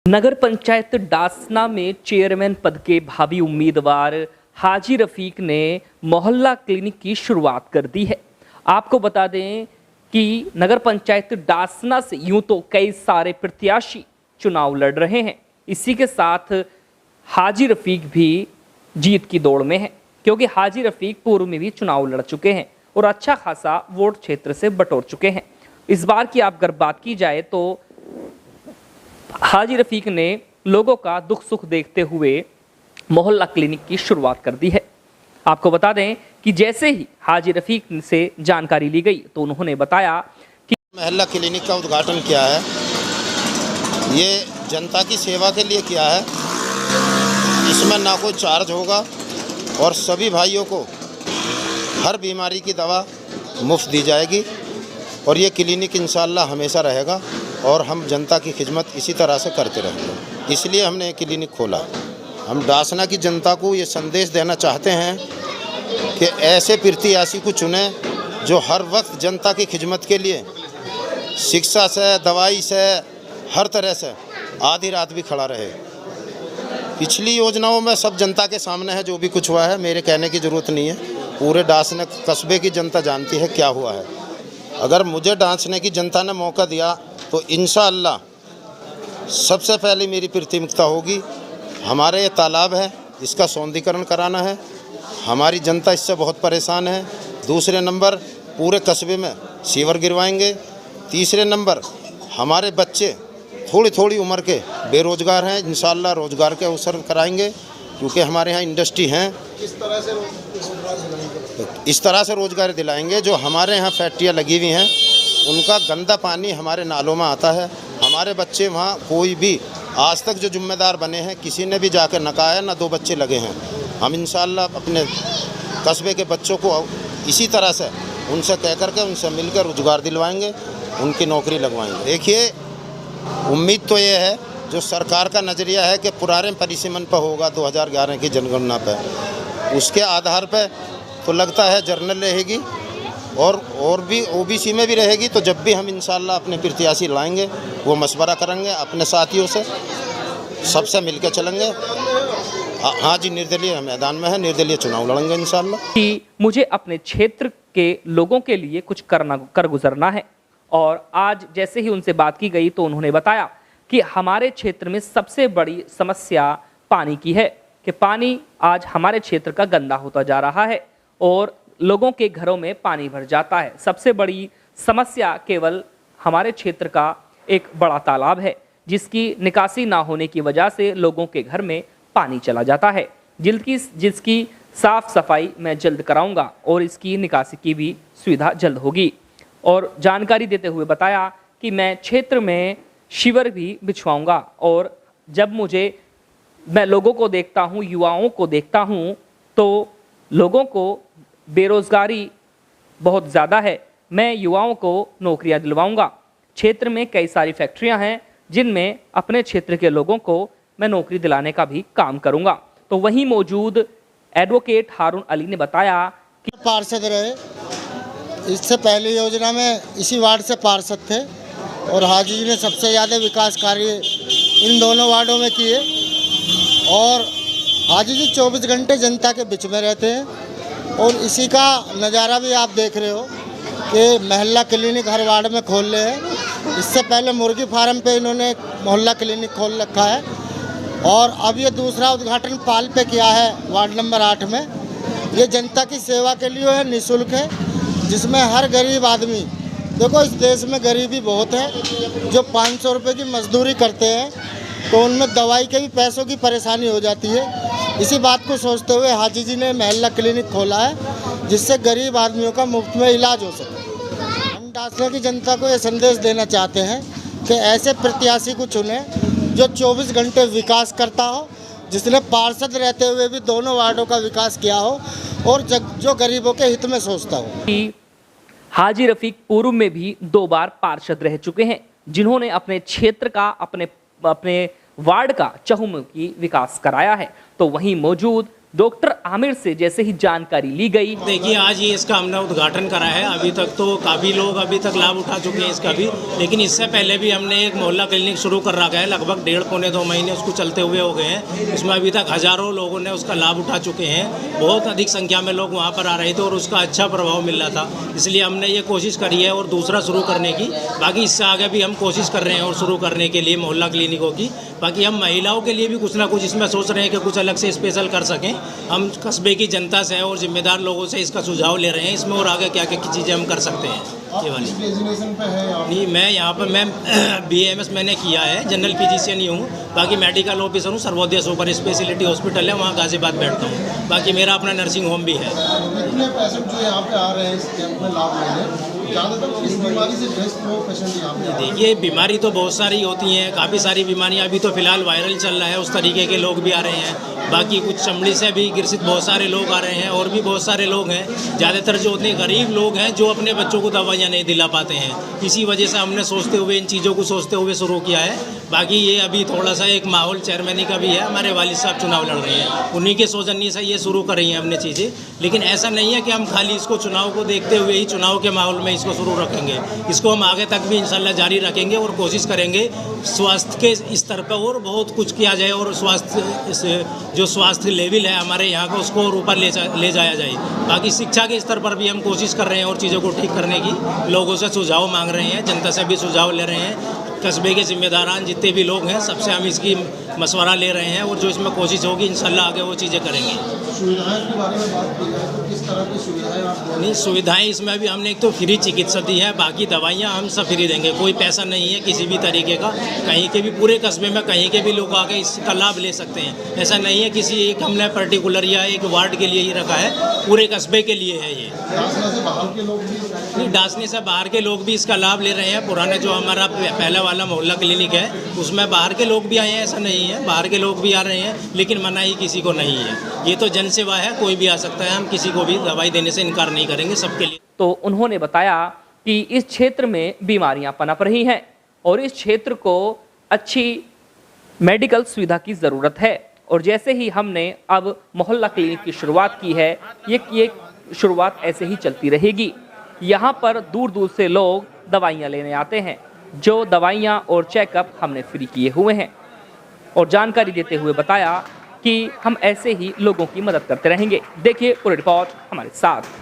नगर पंचायत डासना में चेयरमैन पद के भावी उम्मीदवार हाजी रफीक ने मोहल्ला क्लिनिक की शुरुआत कर दी है। आपको बता दें कि नगर पंचायत डासना से यूं तो कई सारे प्रत्याशी चुनाव लड़ रहे हैं, इसी के साथ हाजी रफीक भी जीत की दौड़ में है, क्योंकि हाजी रफीक पूर्व में भी चुनाव लड़ चुके हैं और अच्छा खासा वोट क्षेत्र से बटोर चुके हैं। इस बार की आप अगर बात की जाए तो हाजी रफीक ने लोगों का दुख सुख देखते हुए मोहल्ला क्लिनिक की शुरुआत कर दी है। आपको बता दें कि जैसे ही हाजी रफीक से जानकारी ली गई तो उन्होंने बताया कि मोहल्ला क्लिनिक का उद्घाटन किया है। ये जनता की सेवा के लिए किया है। इसमें ना कोई चार्ज होगा और सभी भाइयों को हर बीमारी की दवा मुफ्त दी जाएगी और ये क्लिनिक इंशाअल्लाह हमेशा रहेगा और हम जनता की खिदमत इसी तरह से करते रहेंगे। इसलिए हमने ये क्लिनिक खोला। हम डासना की जनता को ये संदेश देना चाहते हैं कि ऐसे प्रत्याशी को चुने जो हर वक्त जनता की खिदमत के लिए शिक्षा से, दवाई से, हर तरह से आधी रात भी खड़ा रहे। पिछली योजनाओं में सब जनता के सामने है, जो भी कुछ हुआ है, मेरे कहने की ज़रूरत नहीं है। पूरे डासना कस्बे की जनता जानती है क्या हुआ है। अगर मुझे डासने की जनता ने मौका दिया तो इंशाअल्लाह सबसे पहले मेरी प्राथमिकता होगी, हमारे ये तालाब है इसका सौंदर्यीकरण कराना है। हमारी जनता इससे बहुत परेशान है। दूसरे नंबर पूरे कस्बे में सीवर गिरवाएंगे। तीसरे नंबर हमारे बच्चे थोड़ी थोड़ी उम्र के बेरोज़गार हैं, इंशाअल्लाह रोज़गार के अवसर कराएंगे, क्योंकि हमारे यहाँ इंडस्ट्री हैं। इस तरह से रोज़गार दिलाएंगे। जो हमारे यहाँ फैक्ट्रियाँ लगी हुई हैं उनका गंदा पानी हमारे नालों में आता है। हमारे बच्चे वहाँ कोई भी आज तक जो जिम्मेदार बने हैं किसी ने भी जाकर नकाया ना 2 बच्चे लगे हैं। हम इंशाअल्लाह अपने कस्बे के बच्चों को इसी तरह से उनसे कह करके उनसे मिलकर रोज़गार दिलवाएंगे, उनकी नौकरी लगवाएंगे। देखिए, उम्मीद तो ये है जो सरकार का नज़रिया है कि पुराने परिसीमन पर होगा 2011 की जनगणना पर, उसके आधार पर तो लगता है जर्नल रहेगी और भी ओबीसी में भी रहेगी। तो जब भी हम इंशाअल्लाह अपने प्रत्याशी लाएंगे वो मशवरा करेंगे अपने साथियों से, सबसे मिलकर चलेंगे। हाँ जी, निर्दलीय मैदान में है, निर्दलीय चुनाव लड़ेंगे इंशाअल्लाह। कि मुझे अपने क्षेत्र के लोगों के लिए कुछ कर गुजरना है, और आज जैसे ही उनसे बात की गई तो उन्होंने बताया कि हमारे क्षेत्र में सबसे बड़ी समस्या पानी की है, कि पानी आज हमारे क्षेत्र का गंदा होता जा रहा है और लोगों के घरों में पानी भर जाता है। सबसे बड़ी समस्या केवल हमारे क्षेत्र का एक बड़ा तालाब है, जिसकी निकासी ना होने की वजह से लोगों के घर में पानी चला जाता है, जिसकी साफ सफाई मैं जल्द कराऊंगा और इसकी निकासी की भी सुविधा जल्द होगी। और जानकारी देते हुए बताया कि मैं क्षेत्र में शिविर भी बिछवाऊंगा, और जब मैं लोगों को देखता हूँ, युवाओं को देखता हूँ, तो लोगों को बेरोज़गारी बहुत ज़्यादा है। मैं युवाओं को नौकरियां दिलवाऊंगा। क्षेत्र में कई सारी फैक्ट्रियां हैं जिनमें अपने क्षेत्र के लोगों को मैं नौकरी दिलाने का भी काम करूंगा। तो वहीं मौजूद एडवोकेट हारून अली ने बताया कि पार्षद रहे, इससे पहली योजना में इसी वार्ड से पार्षद थे और हाजी जी ने सबसे ज़्यादा विकास कार्य इन दोनों वार्डों में किए। और हाजी जी 24 घंटे जनता के बीच में रहते हैं और इसी का नज़ारा भी आप देख रहे हो कि मोहल्ला क्लिनिक हर वार्ड में खोल रहे हैं। इससे पहले मुर्गी फार्म पे इन्होंने मोहल्ला क्लिनिक खोल रखा है और अब ये दूसरा उद्घाटन पाल पे किया है वार्ड नंबर 8 में। ये जनता की सेवा के लिए है, निःशुल्क है, जिसमें हर गरीब आदमी, देखो इस देश में गरीबी बहुत है, जो 500 रुपये की मजदूरी करते हैं तो उनमें दवाई के भी पैसों की परेशानी हो जाती है। इसी बात को सोचते हुए हाजी जी ने मोहल्ला क्लिनिक खोला है, जिससे गरीब आदमियों का मुफ्त में इलाज हो सके। हम डासना की जनता को ये संदेश देना चाहते हैं कि ऐसे प्रत्याशी को चुने जो 24 घंटे विकास करता हो, जिसने पार्षद रहते हुए भी दोनों वार्डों का विकास किया हो और जो गरीबों के हित में सोचता हो। हाजी रफीक पूर्व में भी 2 बार पार्षद रह चुके हैं, जिन्होंने अपने क्षेत्र का, अपने वार्ड का चहुमुखी विकास कराया है। तो वहीं मौजूद डॉक्टर आमिर से जैसे ही जानकारी ली गई, देखिए आज ये इसका हमने उद्घाटन करा है। अभी तक तो काफ़ी लोग अभी तक लाभ उठा चुके हैं इसका भी, लेकिन इससे पहले भी हमने एक मोहल्ला क्लिनिक शुरू कर रखा है। लगभग 1.5-2 महीने उसको चलते हुए हो गए हैं। इसमें अभी तक हज़ारों लोगों ने उसका लाभ उठा चुके हैं। बहुत अधिक संख्या में लोग वहाँ पर आ रहे थे और उसका अच्छा प्रभाव मिल रहा था। इसलिए हमने ये कोशिश करी है और दूसरा शुरू करने की। बाकी इससे आगे भी हम कोशिश कर रहे हैं और शुरू करने के लिए मोहल्ला क्लिनिकों की। बाकी हम महिलाओं के लिए भी कुछ ना कुछ इसमें सोच रहे हैं कि कुछ अलग से स्पेशल कर सकें। हम कस्बे की जनता से और जिम्मेदार लोगों से इसका सुझाव ले रहे हैं इसमें, और आगे क्या क्या चीज़ें हम कर सकते हैं। ये वाली नहीं, मैं यहाँ पर BAMS मैंने किया है, जनरल फिजिशियन ही हूँ। बाकी मेडिकल ऑफिसर हूँ, सर्वोदय सुपर स्पेशलिटी हॉस्पिटल है, वहाँ गाजियाबाद बैठता हूँ। बाकी मेरा अपना नर्सिंग होम भी है। कितने पेशेंट जो यहाँ पे आ रहे हैं इस कैंप में लाभ लेने, ज़्यादातर किस बीमारी से ग्रस्त लोग पेशेंट यहाँ पे? देखिए बीमारी तो बहुत सारी होती हैं, काफ़ी सारी बीमारियाँ। अभी तो फिलहाल वायरल चल रहा है, उस तरीके के लोग भी आ रहे हैं। बाकी कुछ चमड़ी से भी ग्रसित बहुत सारे लोग आ रहे हैं, और भी बहुत सारे लोग हैं। ज़्यादातर जो उतने गरीब लोग हैं जो अपने बच्चों को दवाइयाँ नहीं दिला पाते हैं, इसी वजह से हमने सोचते हुए इन चीज़ों को सोचते हुए शुरू किया है। बाकी ये अभी थोड़ा सा एक माहौल चेयरमैनी का भी है। हमारे वालिद साहब चुनाव लड़ रहे हैं, उन्हीं के सौजन्य से ये शुरू कर रही हैं हमने चीज़ें। लेकिन ऐसा नहीं है कि हम खाली इसको चुनाव को देखते हुए ही चुनाव के माहौल में इसको शुरू रखेंगे। इसको हम आगे तक भी इंशाल्लाह जारी रखेंगे और कोशिश करेंगे स्वास्थ्य के स्तर पर और बहुत कुछ किया जाए, और जो स्वास्थ्य लेवल है हमारे यहाँ का उसको और ऊपर ले जाया जाए। बाकी शिक्षा के स्तर पर भी हम कोशिश कर रहे हैं और चीज़ों को ठीक करने की। लोगों से सुझाव मांग रहे हैं, जनता से भी सुझाव ले रहे हैं। कस्बे के जिम्मेदारान जितने भी लोग हैं सबसे हम इसकी मशवरा ले रहे हैं, और जो इसमें कोशिश होगी इंशाल्लाह आगे वो चीज़ें करेंगे। सुविधाएं के बारे में बात की जाए तो किस तरह की सुविधाएं आप दें? नहीं, सुविधाएं इसमें अभी हमने एक तो फ्री चिकित्सा दी है, बाकी दवाइयाँ हम सब फ्री देंगे। कोई पैसा नहीं है किसी भी तरीके का। कहीं के भी पूरे कस्बे में कहीं के भी लोग आके इसका लाभ ले सकते हैं। ऐसा नहीं है किसी एक हमने पर्टिकुलर या एक वार्ड के लिए ही रखा है, पूरे कस्बे के लिए है ये। डांसना से बाहर के लोग भी नहीं, डांसने से बाहर के लोग भी इसका लाभ ले रहे हैं। पुराना जो हमारा पहला वाला मोहल्ला क्लिनिक है उसमें बाहर के लोग भी आए हैं, ऐसा नहीं है, बाहर के लोग भी आ रहे हैं, लेकिन मनाही किसी को नहीं है। ये तो जन सेवा है, कोई भी आ सकता है। हम किसी को भी दवाई देने से इनकार नहीं करेंगे, सबके लिए। तो उन्होंने बताया कि इस क्षेत्र में बीमारियां पनप रही हैं और इस क्षेत्र को अच्छी मेडिकल सुविधा की ज़रूरत है। और जैसे ही हमने अब मोहल्ला क्लिनिक की शुरुआत की है, ये शुरुआत ऐसे ही चलती रहेगी। यहाँ पर दूर दूर से लोग दवाइयाँ लेने आते हैं, जो दवाइयाँ और चेकअप हमने फ्री किए हुए हैं। और जानकारी देते हुए बताया कि हम ऐसे ही लोगों की मदद करते रहेंगे। देखिए पूरी रिपोर्ट हमारे साथ।